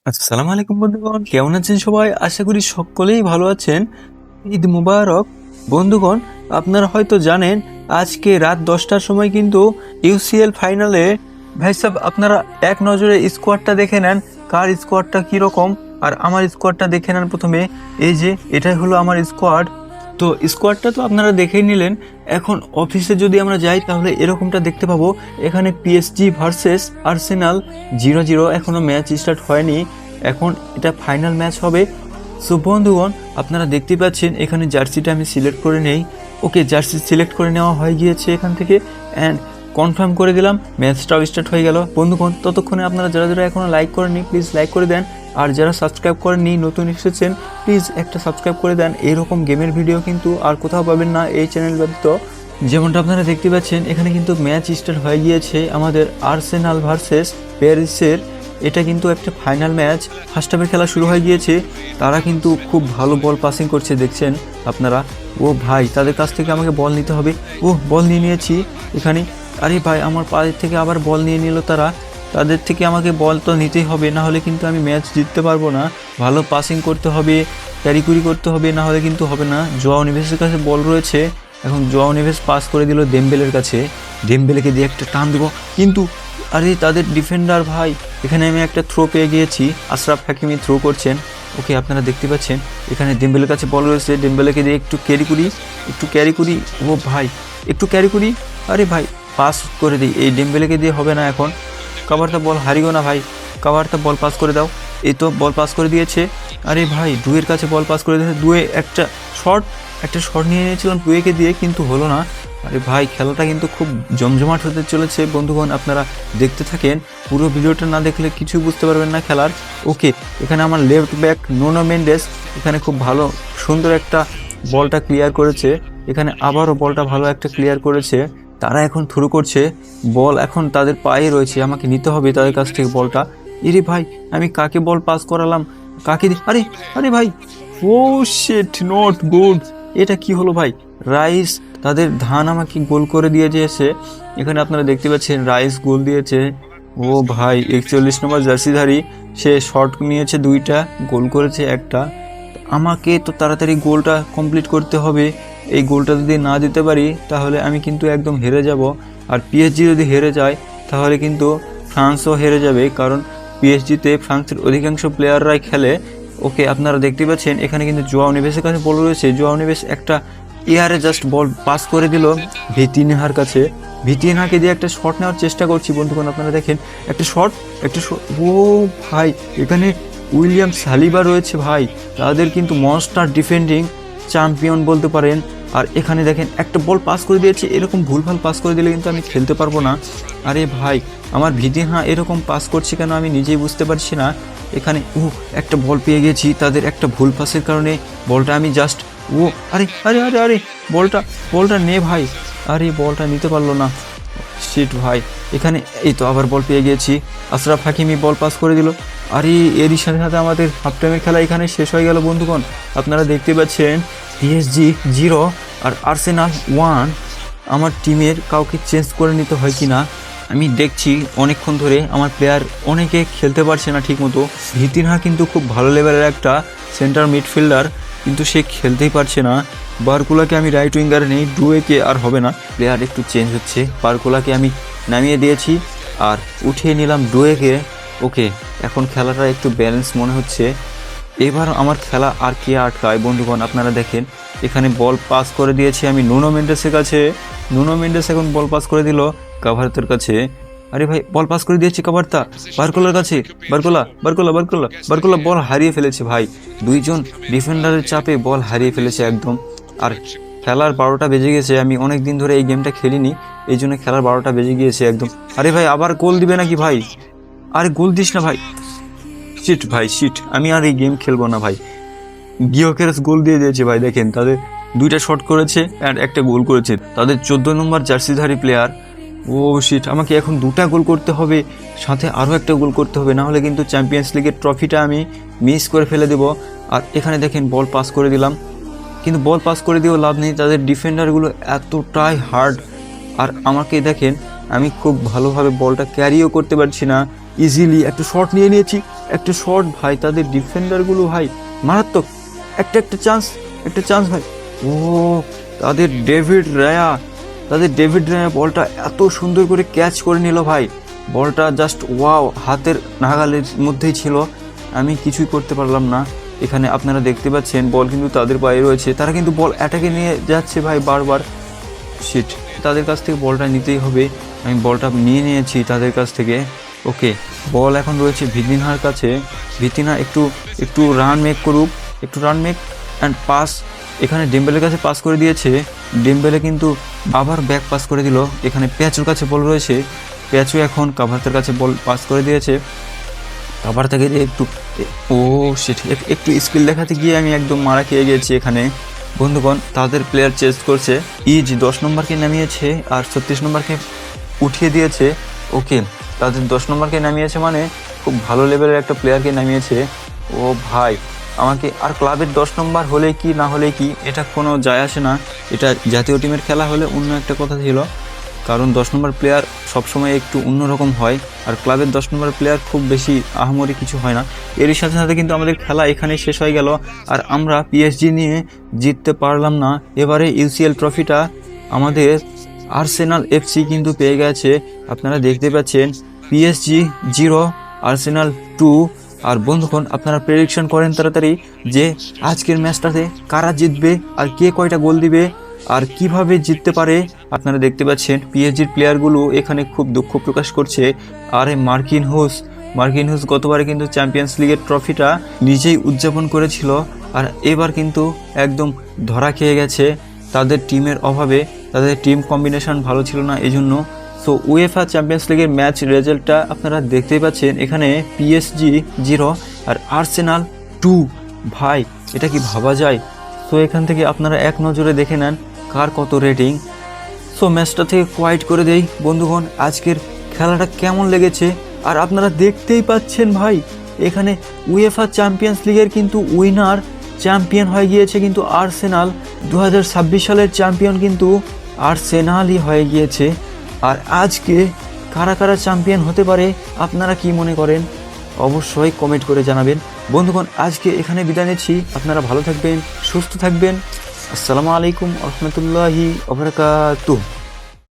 আসসালামু আলাইকুম বন্ধুগণ, কেমন আছেন সবাই? আশা করি সকলেই ভালো আছেন। ঈদ মুবারক বন্ধুগণ। আপনারা হয়তো জানেন আজকে রাত 10টার সময় কিন্তু ইউসিএল ফাইনালে ভাই সাহেব আপনারা এক নজরে স্কোয়াডটা দেখে নেন, কার স্কোয়াডটা কীরকম। আর আমার স্কোয়াডটা দেখে নেন প্রথমে। এই যে এটাই হলো আমার স্কোয়াড। তো স্কোয়াডটা তো আপনারা দেখেই নিলেন। এখন অফিসে যদি আমরা যাই তাহলে এরকমটা দেখতে পাবো। এখানে পিএসজি ভার্সেস আর্সেনাল 0-0, এখনও ম্যাচ স্টার্ট হয়নি। এখন এটা ফাইনাল ম্যাচ হবে। সো বন্ধুগণ, আপনারা দেখতে পাচ্ছেন এখানে জার্সিটা আমি সিলেক্ট করে নেই। ওকে, জার্সি সিলেক্ট করে নেওয়া হয়ে গিয়েছে এখান থেকে, অ্যান্ড কনফার্ম করে দিলাম। ম্যাচটাও স্টার্ট হয়ে গেল বন্ধুগণ। ততক্ষণে আপনারা যারা যারা এখনও লাইক করেননি প্লিজ লাইক করে দেন, আর যারা সাবস্ক্রাইব করেননি নতুন এসেছেন প্লিজ একটা সাবস্ক্রাইব করে দেন। এরকম গেমের ভিডিও কিন্তু আর কোথাও পাবেন না এই চ্যানেল ব্যতীত। যেমনটা আপনারা দেখতে পাচ্ছেন এখানে কিন্তু ম্যাচ স্টার্ট হয়ে গিয়েছে আমাদের আর্সেনাল ভার্সেস প্যারিসের। এটা কিন্তু একটা ফাইনাল ম্যাচ। ফার্স্ট হাফের খেলা শুরু হয়ে গিয়েছে। তারা কিন্তু খুব ভালো বল পাসিং করছে দেখছেন আপনারা। ও ভাই, তাদের কাছ থেকে আমাকে বল নিতে হবে। ও, বল নিয়ে নিয়েছি এখানে। আরে ভাই, আমার পায়ের থেকে আবার বল নিয়ে নিল তারা। তাদের থেকে আমাকে বল তো নিতেই হবে, না হলে কিন্তু আমি ম্যাচ জিততে পারবো না। ভালো পাসিং করতে হবে, ক্যারিকুরি করতে হবে, না হলে কিন্তু হবে না। জোয়াও নেভেসের কাছে বল রয়েছে। এখন জোয়াও নেভেস পাস করে দিল দেমবেলের কাছে। দেমবেলেকে দিয়ে একটা টান দেবো, কিন্তু আরে তাদের ডিফেন্ডার ভাই। এখানে আমি একটা থ্রো পেয়ে গিয়েছি। আশরাফ হাকিমি থ্রো করছেন। ওকে, আপনারা দেখতে পাচ্ছেন এখানে ডেম্বেলের কাছে বল রয়েছে। ডেম্বেলেকে দিয়ে একটু ক্যারি করি। ও ভাই, একটু ক্যারি করি। আরে ভাই, পাস করে দিই। এই ডেম্বেলেকে দিয়ে হবে না এখন। কাভারটা বল হারিও না ভাই, কাভারটা বল পাস করে দাও। এই তো বল পাস করে দিয়েছে। আরে ভাই, ডুয়ের কাছে বল পাস করে দিয়েছে। ডুয়ে একটা শট নিয়ে নিয়েছিলাম ডুয়েকে দিয়ে, কিন্তু হলো না। আরে ভাই, খেলাটা কিন্তু খুব জমজমাট হতে চলেছে বন্ধুগণ। আপনারা দেখতে থাকেন, পুরো ভিডিওটা না দেখলে কিছুই বুঝতে পারবেন না খেলার। ওকে, এখানে আমার লেফট ব্যাক নুনো মেন্ডেস এখানে খুব ভালো সুন্দর একটা বলটা ক্লিয়ার করেছে। এখানে আবারও বলটা ভালো একটা ক্লিয়ার করেছে। তারা এখন থ্রো করছে। বল এখন তাদের পায়ে রয়েছে, আমাকে নিতে হবে তাদের কাছ থেকে বলটা। ইরে ভাই, আমি কাকে বল পাস করালাম, কাকে আরে আরে ভাই, ও শিট, নট গুড। এটা কি হলো ভাই? রাইস তাদের ধান আমাকে গোল করে দিয়ে দিয়েছে। এখানে আপনারা দেখতে পাচ্ছেন রাইস গোল দিয়েছে। ও ভাই, 41 নম্বর জার্সিধারী, সে শট নিয়েছে 2টা, গোল করেছে 1টা। আমাকে তো তাড়াতাড়ি গোলটা কমপ্লিট করতে হবে। এই গোলটা যদি না দিতে পারি তাহলে আমি কিন্তু একদম হেরে যাব। আর পিএসজি যদি হেরে যায় তাহলে কিন্তু ফ্রান্সও হেরে যাবে, কারণ পিএসজিতে ফ্রান্সের অধিকাংশ প্লেয়াররাই খেলে। ওকে, আপনারা দেখতে পাচ্ছেন এখানে কিন্তু জোয়াও নেভেসের কাছে বল রয়েছে। জোয়াও নেভেস একটা এয়ারে জাস্ট বল পাস করে দিল ভিতিনহার কাছে। ভিতিনহাকে দিয়ে একটা শট নেওয়ার চেষ্টা করছি বন্ধুগণ। আপনারা দেখেন একটা শট। ও ভাই, এখানে উইলিয়াম সালিবা রয়েছে ভাই। তাদের কিন্তু মনস্টার ডিফেন্ডিং চ্যাম্পিয়ন বলতে পারেন। আর এখানে দেখেন একটা বল পাস করে দিয়েছে। এরকম ভুলভাল পাস করে দিলে কিন্তু আমি খেলতে পারবো না। আরে ভাই, আমার ভিতিনহা এরকম পাস করছে কেন আমি নিজেই বুঝতে পারছি না। এখানে একটা বল পেয়ে গেছি। তাদের একটা ভুল পাসের কারণে বলটা আমি জাস্ট আরে আরে আরে আরে বলটা নে ভাই। আরে বলটা নিতে পারলো না, শিট ভাই। এখানে এই তো আবার বল পেয়ে গিয়েছি। আশরাফ হাকিমি বল পাস করে দিল। আরে এরই সাথে সাথে আমাদের হাফ টাইমের খেলা এখানে শেষ হয়ে গেল বন্ধুগণ। আপনারা দেখতে পাচ্ছেন পিএসজি 0 আর আর্সেনাল 1। আমার টিমের কাউকে চেঞ্জ করে নিতে হয় কি না আমি দেখছি অনেকক্ষণ ধরে। আমার প্লেয়ার অনেকে খেলতে পারছে না ঠিকমতো। ভিতিনহা কিন্তু খুব ভালো লেভেলের একটা সেন্টার মিডফিল্ডার, কিন্তু সে খেলতেই পারছে না। বারকুলাকে আমি রাইট উইঙ্গারে নেই, ডুয়েকে আর হবে না। প্লেয়ার একটু চেঞ্জ হচ্ছে। বারকুলাকে আমি নামিয়ে দিয়েছি আর উঠিয়ে নিলাম ডুয়েকে। ওকে, এখন খেলাটা একটু ব্যালেন্স মনে হচ্ছে। এবার আমার খেলা আর কে আটকায় বন্ধুগণ। আপনারা দেখেন এখানে বল পাস করে দিয়েছি আমি নুনো মেন্ডেসের কাছে। নুনো মেন্ডেস এখন বল পাস করে দিল কাভারতার কাছে। আরে ভাই, বল পাস করে দিয়েছি কাভারতা বারকোলার কাছে। বারকোলা বল হারিয়ে ফেলেছে ভাই। 2জন ডিফেন্ডারের চাপে বল হারিয়ে ফেলেছে একদম। আর খেলার 12টা বেজে গেছে। আমি অনেক দিন ধরে এই গেমটা খেলিনি, এই জন্য খেলার 12টা বেজে গিয়েছে একদম। আরে ভাই, আবার গোল দিবে নাকি ভাই? আরে গোল দিস না ভাই। শিট ভাই, শিট। আমি আর এই গেম খেলবো না ভাই। গিওকেরেস গোল দিয়ে দিয়েছে ভাই। দেখেন তাদের 2টা শট করেছে আর একটা গোল করেছে। তাদের 14 নম্বর জার্সিধারী প্লেয়ার। ও শিট, আমাকে এখন 2টা গোল করতে হবে, সাথে আরও একটা গোল করতে হবে, না হলে কিন্তু চ্যাম্পিয়ন্স লিগের ট্রফিটা আমি মিস করে ফেলে দেবো। আর এখানে দেখেন বল পাস করে দিলাম, কিন্তু বল পাস করে দিয়েও লাভ নেই। তাদের ডিফেন্ডারগুলো এতটাই হার্ড। আর আমাকে দেখেন আমি খুব ভালোভাবে বলটা ক্যারিও করতে পারছি না। ইজিলি একটা শট নিয়ে নিয়েছি, একটা শট ভাই, তাদের ডিফেন্ডারগুলো ভাই মারাত্মক। একটা চান্স ভাই। ও তাদের ডেভিড রায়া বলটা এত সুন্দর করে ক্যাচ করে নিল ভাই। বলটা জাস্ট ওয়াও, হাতের নাগালের মধ্যেই ছিল, আমি কিছুই করতে পারলাম না। এখানে আপনারা দেখতে পাচ্ছেন বল কিন্তু তাদের পায়ে রয়েছে, তারা কিন্তু বল অ্যাটাকে নিয়ে যাচ্ছে ভাই বারবার। শিট, তাদের কাছ থেকে বলটা নিতেই হবে। আমি বলটা নিয়ে নিয়েছি তাদের কাছ থেকে। ওকে, বল এখন রয়েছে ভিতিনহার কাছে। ভিতিনহা একটু রান মেক করুক, অ্যান্ড পাস। এখানে ডেম্বেলের কাছে পাস করে দিয়েছে। ডেম্বেলে কিন্তু আবার ব্যাক পাস করে দিল। এখানে প্যাচুর কাছে বল রয়েছে, প্যাচু এখন কাভার্তের কাছে বল পাস করে দিয়েছে। কাভার থেকে ও শিট, একটু স্কিল দেখাতে গিয়ে আমি একদম মারা খেয়ে গেছি এখানে। বন্ধুগণ, তাদের প্লেয়ার চেঞ্জ করছে। ইজ 10 নম্বরকে নামিয়েছে আর 36 নম্বরকে উঠিয়ে দিয়েছে। ওকে, তাদের 10 নম্বরকে নামিয়েছে মানে খুব ভালো লেভেলের একটা প্লেয়ারকে নামিয়েছে। ও ভাই, আমাকে আর ক্লাবের 10 নম্বর হলে কি না হলে কি এটা কোনো যায় আসে না। এটা জাতীয় টিমের খেলা হলে অন্য একটা কথা ছিল, কারণ 10 নম্বর প্লেয়ার সবসময় একটু অন্যরকম হয়, আর ক্লাবের 10 নম্বর প্লেয়ার খুব বেশি আহামরি কিছু হয় না। এরই সাথে সাথে কিন্তু আমাদের খেলা এখানে শেষ হয়ে গেল, আর আমরা পিএসজি নিয়ে জিততে পারলাম না। এবারে ইউসিএল ট্রফিটা আমাদের আর্সেনাল এফসি কিন্তু পেয়ে গেছে। আপনারা দেখতে পাচ্ছেন পিএসজি 0 আর্সেনাল 2। আর বন্ধুগণ, আপনারা প্রেডিকশন করেন তাড়াতাড়ি যে আজকের ম্যাচটাতে কারা জিতবে আর কে কয়টা গোল দিবে আর কিভাবে জিততে পারে। আপনারা দেখতে পাচ্ছেন পিএসজির প্লেয়ারগুলো এখানে খুব দুঃখ প্রকাশ করছে। আর মার্কিন হুস গতবারে কিন্তু চ্যাম্পিয়ন্স লিগের ট্রফিটা নিজেই উদযাপন করেছিল, আর এবার কিন্তু একদম ধরা খেয়ে গেছে তাদের টিমের অভাবে। তাদের টিম কম্বিনেশন ভালো ছিল না এজন্য। সো উয়েফা চ্যাম্পিয়ন্স লিগের ম্যাচ রেজাল্টটা আপনারা দেখতেই পাচ্ছেন এখানে, পিএসজি 0 আর আর্সেনাল 2। ভাই, এটা কি ভাবা যায়? সো এখান থেকে আপনারা এক নজরে দেখে নেন কার কত রেটিং। সো ম্যাচটা থেকে কোয়াইট করে দেই বন্ধুগণ, আজকের খেলাটা কেমন লেগেছে। আর আপনারা দেখতেই পাচ্ছেন ভাই, এখানে উয়েফা চ্যাম্পিয়ন্স লিগের কিন্তু উইনার চ্যাম্পিয়ন হয়ে গিয়েছে কিন্তু আর্সেনাল। 2026 সালের চ্যাম্পিয়ন কিন্তু আর্সেনালই হয়ে গিয়েছে। আর আজকে কারা কারা চ্যাম্পিয়ন হতে পারে আপনারা কি মনে করেন অবশ্যই কমেন্ট করে জানাবেন। বন্ধুগণ, আজকে এখানে বিদায় নিচ্ছি। আপনারা ভালো থাকবেন, সুস্থ থাকবেন। আসসালামু আলাইকুম ওয়া রাহমাতুল্লাহি ওয়া বারাকাতুহু।